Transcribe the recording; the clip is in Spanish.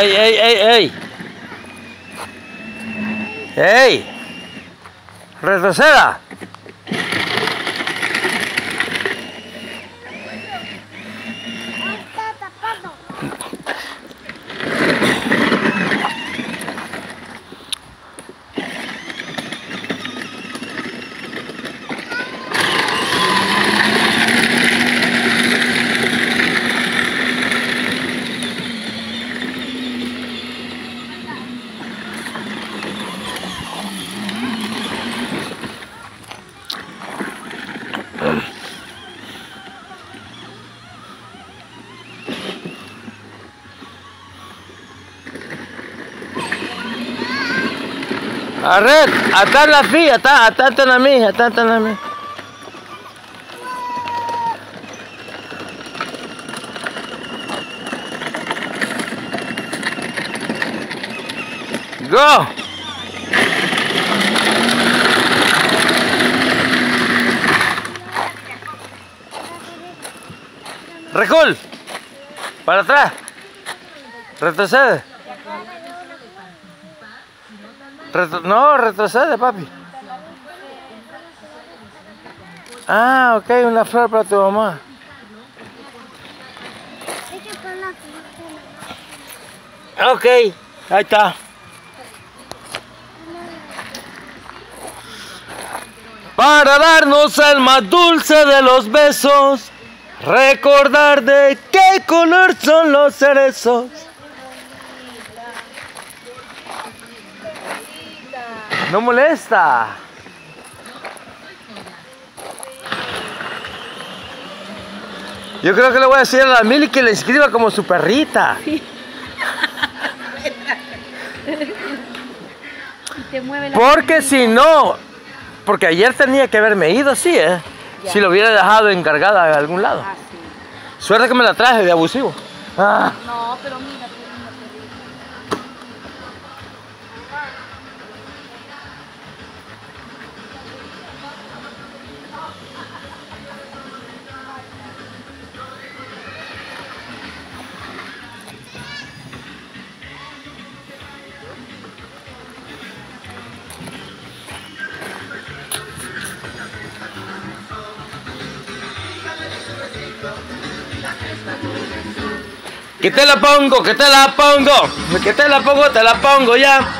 ¡Ey, ey, ey, ey! ¡Ey! ¡Retroceda! Está tapado. Arret, atar la fi, atar na mi, atar na mi. Go. Recul. Para atrás. Retrocede. No, retrocede, papi. Ah, ok, una flor para tu mamá. Hay que poner la flor. Ok, ahí está. Para darnos el más dulce de los besos, recordar de qué color son los cerezos. No molesta. Yo creo que le voy a decir a la Mili que le escriba como su perrita. Sí. Y te mueve la Porque perrita. si no, porque ayer tenía que haberme ido, sí, Ya. si lo hubiera dejado encargada en algún lado. Ah, sí. Suerte que me la traje de abusivo. Ah. No, pero mira, qué linda perrita. Que te la pongo, que te la pongo, que te la pongo ya.